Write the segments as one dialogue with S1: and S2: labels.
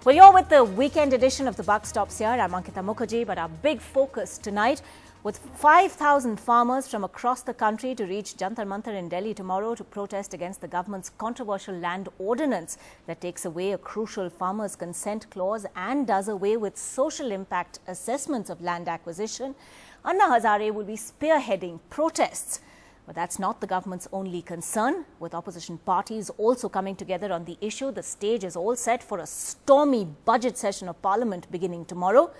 S1: Well, you're with the weekend edition of The Buck Stops Here. I'm Ankita Mukherjee, but our big focus tonight with 5,000 farmers from across the country to reach Jantar Mantar in Delhi tomorrow to protest against the government's controversial land ordinance that takes away a crucial farmers' consent clause and does away with social impact assessments of land acquisition. Anna Hazare will be spearheading protests. But that's not the government's only concern. With opposition parties also coming together on the issue, the stage is all set for a stormy budget session of Parliament beginning tomorrow.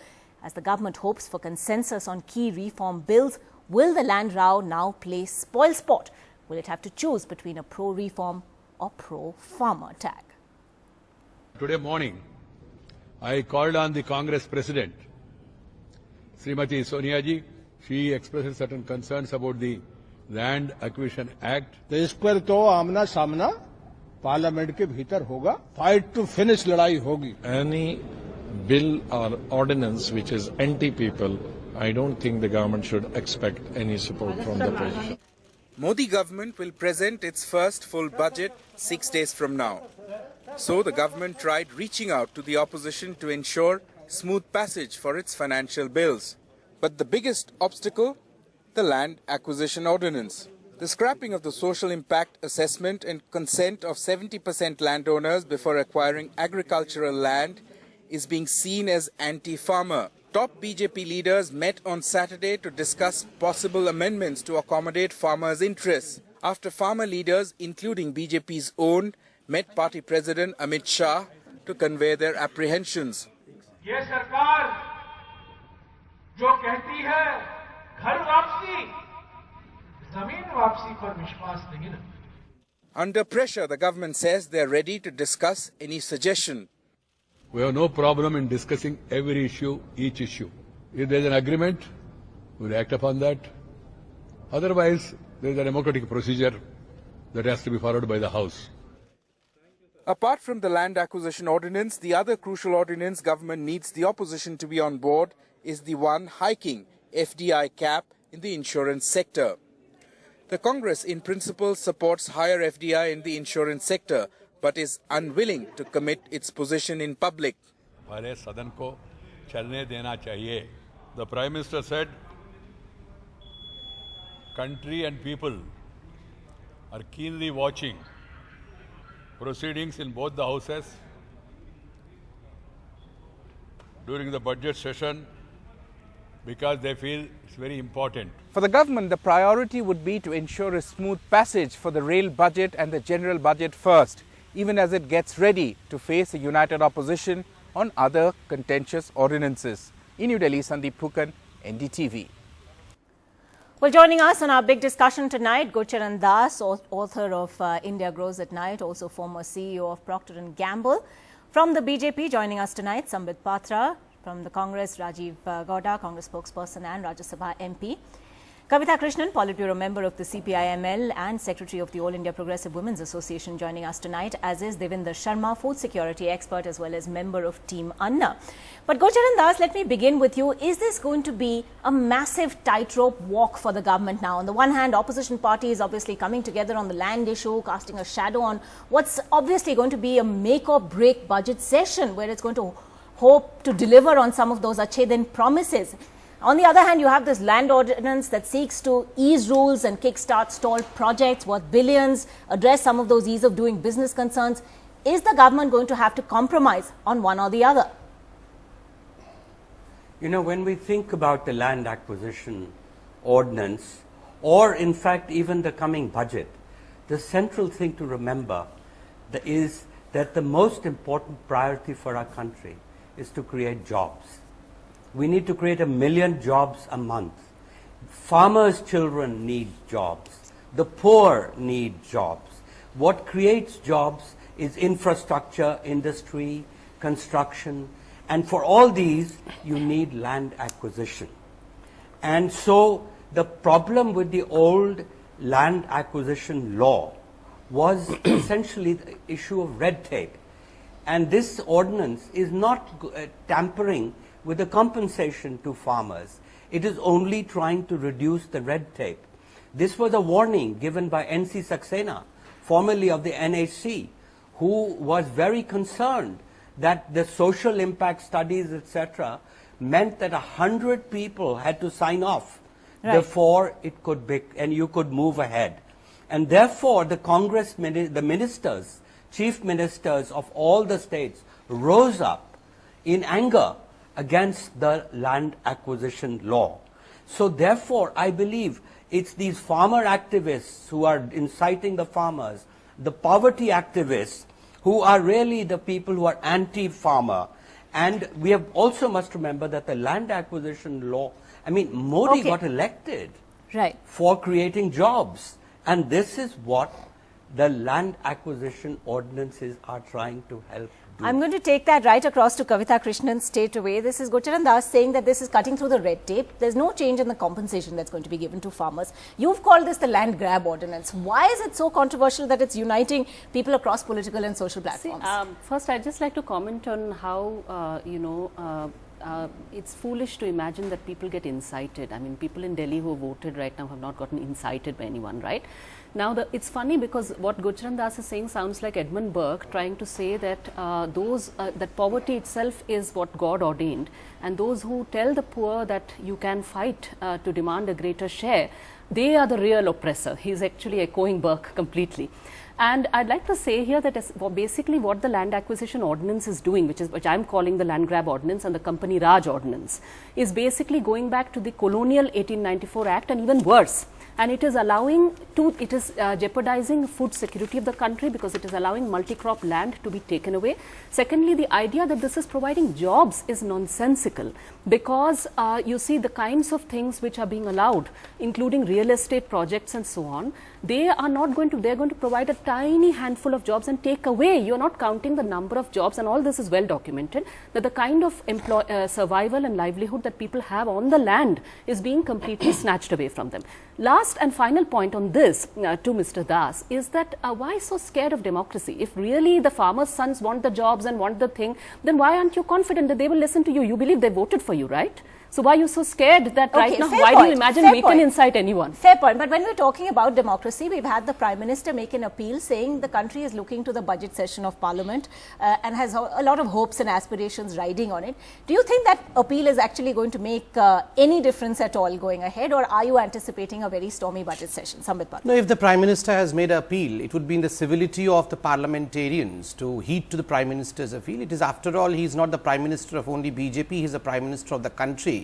S1: As the government hopes for consensus on key reform bills, will the land row now play spoilsport? Will it have to choose between a pro-reform or pro-farmer tag?
S2: Today morning, I called on the Congress President, Srimati Sonia ji. She expressed certain concerns about the land acquisition act.
S3: तो इस पर तो आमना सामना parliament के भीतर होगा, fight to finish लड़ाई होगी।
S4: Any bill or ordinance which is anti-people, I don't think the government should expect any support from the opposition.
S5: Modi government will present its first full budget 6 days from now. So the government tried reaching out to the opposition to ensure smooth passage for its financial bills. But the biggest obstacle, the land acquisition ordinance. The scrapping of the social impact assessment and consent of 70% landowners before acquiring agricultural land is being seen as anti-farmer. Top BJP leaders met on Saturday to discuss possible amendments to accommodate farmers' interests. After farmer leaders, including BJP's own, met party president Amit Shah to convey their apprehensions.
S6: ये सरकार जो कहती है घर वापसी, जमीन वापसी पर विश्वास नहीं रखती।
S5: Under pressure, the government says they are ready to discuss any suggestion.
S2: We have no problem in discussing every issue, each issue. If there is an agreement, we will act upon that. Otherwise, there is a democratic procedure that has to be followed by the House.
S5: Apart from the land acquisition ordinance, the other crucial ordinance government needs the opposition to be on board is the one hiking FDI cap in the insurance sector. The Congress in principle supports higher FDI in the insurance sector but is unwilling to commit its position in public.
S2: The Prime Minister said, country and people are keenly watching proceedings in both the houses during the budget session, because they feel it's very important.
S5: For the government, the priority would be to ensure a smooth passage for the rail budget and the general budget first, even as it gets ready to face a united opposition on other contentious ordinances. In New Delhi, Sandeep Phukan, NDTV.
S1: Well, joining us on our big discussion tonight, Gurcharan Das, author of India Grows at Night, also former CEO of Procter & Gamble. From the BJP, joining us tonight, Sambit Patra. From the Congress, Rajiv Gowda, Congress spokesperson and Rajya Sabha MP. Kavita Krishnan, Politburo member of the CPIML and Secretary of the All India Progressive Women's Association, joining us tonight, as is Devinder Sharma, food security expert as well as member of Team Anna. But Gurcharan Das, let me begin with you. Is this going to be a massive tightrope walk for the government now? On the one hand, opposition parties obviously coming together on the land issue, casting a shadow on what's obviously going to be a make or break budget session where it's going to hope to deliver on some of those Achhe Din promises. On the other hand, you have this land ordinance that seeks to ease rules and kickstart stalled projects worth billions, address some of those ease of doing business concerns. Is the government going to have to compromise on one or the other?
S7: You know, when we think about the land acquisition ordinance, or in fact even the coming budget, the central thing to remember is that the most important priority for our country is to create jobs. We need to create 1 million jobs a month. Farmers' children need jobs. The poor need jobs. What creates jobs is infrastructure, industry, construction, and for all these, you need land acquisition. And so the problem with the old land acquisition law was essentially the issue of red tape. And this ordinance is not tampering with the compensation to farmers. It is only trying to reduce the red tape. This was a warning given by N.C. Saxena, formerly of the NHC, who was very concerned that the social impact studies, etc., meant that 100 people had to sign off before it could be, and you could move ahead. And therefore, the Congress, the ministers, chief ministers of all the states rose up in anger against the land acquisition law. So therefore, I believe it's these farmer activists who are inciting the farmers, the poverty activists who are really the people who are anti-farmer. And we have also must remember that the land acquisition law, I mean, Modi got elected for creating jobs. And this is what the land acquisition ordinances are trying to help do.
S1: I'm going to take that right across to Kavita Krishnan straight away. This is Gurcharan Das saying that this is cutting through the red tape. There's no change in the compensation that's going to be given to farmers. You've called this the land grab ordinance. Why is it so controversial that it's uniting people across political and social platforms?
S8: See, first, I'd just like to comment on how, it's foolish to imagine that people get incited. I mean, people in Delhi who voted right now have not gotten incited by anyone, right? Now, it's funny because what Gurcharan Das is saying sounds like Edmund Burke trying to say that that poverty itself is what God ordained, and those who tell the poor that you can fight to demand a greater share, they are the real oppressor. He's actually echoing Burke completely. And I'd like to say here that basically what the land acquisition ordinance is doing, which I'm calling the land grab ordinance and the company Raj ordinance, is basically going back to the colonial 1894 Act and even worse. And it is jeopardizing food security of the country because it is allowing multi-crop land to be taken away. Secondly, the idea that this is providing jobs is nonsensical because you see the kinds of things which are being allowed, including real estate projects and so on, they're going to provide a tiny handful of jobs and take away. You're not counting the number of jobs, and all this is well documented, that the kind of survival and livelihood that people have on the land is being completely snatched away from them. Last and final point on this to Mr. Das is that why so scared of democracy? If really the farmers' sons want the jobs and want the thing, then why aren't you confident that they will listen to you? You believe they voted for you, right? So why are you so scared that right now, why do you imagine we can incite anyone?
S1: Fair point. But when we're talking about democracy, we've had the Prime Minister make an appeal saying the country is looking to the budget session of Parliament and has a lot of hopes and aspirations riding on it. Do you think that appeal is actually going to make any difference at all going ahead, or are you anticipating a very stormy budget session? Sambit Pal.
S9: No, if the Prime Minister has made an appeal, it would be in the civility of the parliamentarians to heed to the Prime Minister's appeal. It is, after all, he is not the Prime Minister of only BJP, he is the Prime Minister of the country.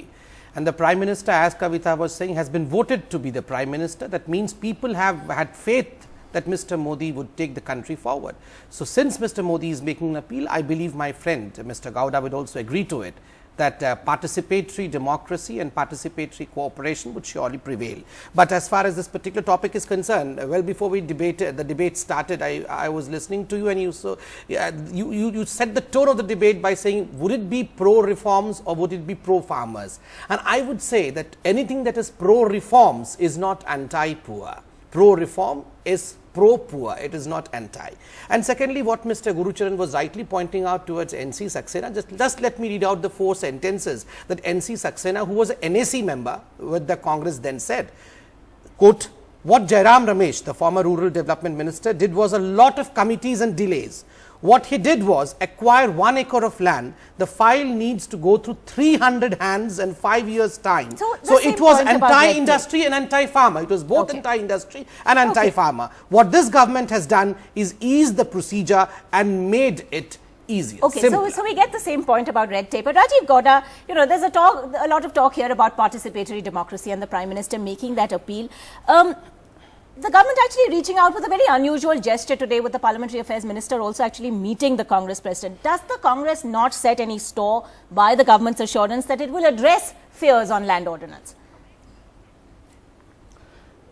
S9: And the Prime Minister, as Kavita was saying, has been voted to be the Prime Minister. That means people have had faith that Mr. Modi would take the country forward. So, since Mr. Modi is making an appeal, I believe my friend Mr. Gowda would also agree to it, that participatory democracy and participatory cooperation would surely prevail. But as far as this particular topic is concerned, well, before we the debate started, I was listening to you, and you set the tone of the debate by saying, would it be pro-reforms or would it be pro-farmers? And I would say that anything that is pro-reforms is not anti-poor. Pro-reform is pro-poor, it is not anti. And secondly, what Mr. Gurucharan was rightly pointing out towards NC Saxena, just let me read out the 4 sentences that NC Saxena, who was an NAC member with the Congress, then said, quote, what Jairam Ramesh, the former rural development minister, did was a lot of committees and delays. What he did was acquire 1 acre of land. The file needs to go through 300 hands and 5 years time. So it was anti-industry and anti-farmer. It was both anti-industry and anti-farmer. What this government has done is ease the procedure and made it easier.
S1: Okay, so we get the same point about red tape. But Rajiv Gowda, there's a lot of talk here about participatory democracy and the Prime Minister making that appeal. The government actually reaching out with a very unusual gesture today, with the Parliamentary Affairs Minister also actually meeting the Congress President. Does the Congress not set any store by the government's assurance that it will address fears on land ordinance?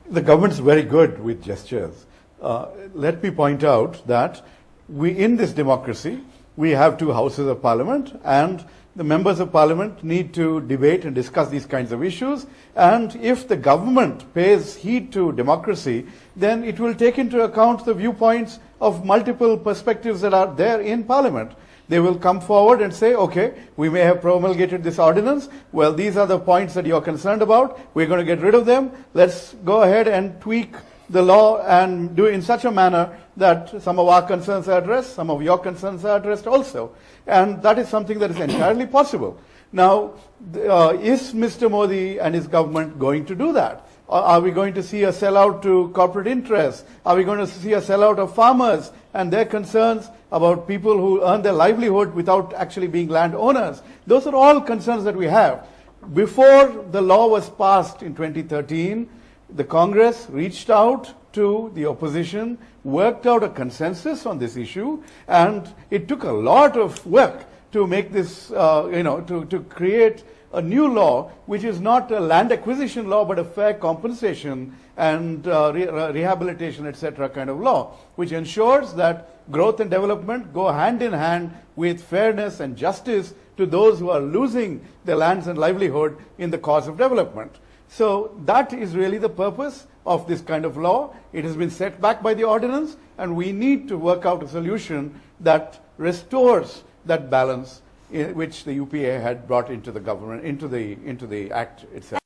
S10: The government's very good with gestures. Let me point out that in this democracy, we have 2 houses of parliament, and the members of parliament need to debate and discuss these kinds of issues. And if the government pays heed to democracy, then it will take into account the viewpoints of multiple perspectives that are there in parliament. They will come forward and say, okay, we may have promulgated this ordinance. Well, these are the points that you're concerned about. We're going to get rid of them. Let's go ahead and tweak the law and do it in such a manner that some of our concerns are addressed, some of your concerns are addressed also. And that is something that is entirely possible. Now, is Mr. Modi and his government going to do that? Are we going to see a sellout to corporate interests? Are we going to see a sellout of farmers and their concerns about people who earn their livelihood without actually being landowners? Those are all concerns that we have. Before the law was passed in 2013, the Congress reached out to the opposition, worked out a consensus on this issue, and it took a lot of work to make this, to create a new law, which is not a land acquisition law, but a fair compensation and rehabilitation, etc. kind of law, which ensures that growth and development go hand in hand with fairness and justice to those who are losing their lands and livelihood in the cause of development. So that is really the purpose of this kind of law. It has been set back by the ordinance, and we need to work out a solution that restores that balance which the UPA had brought into the government, into the act itself.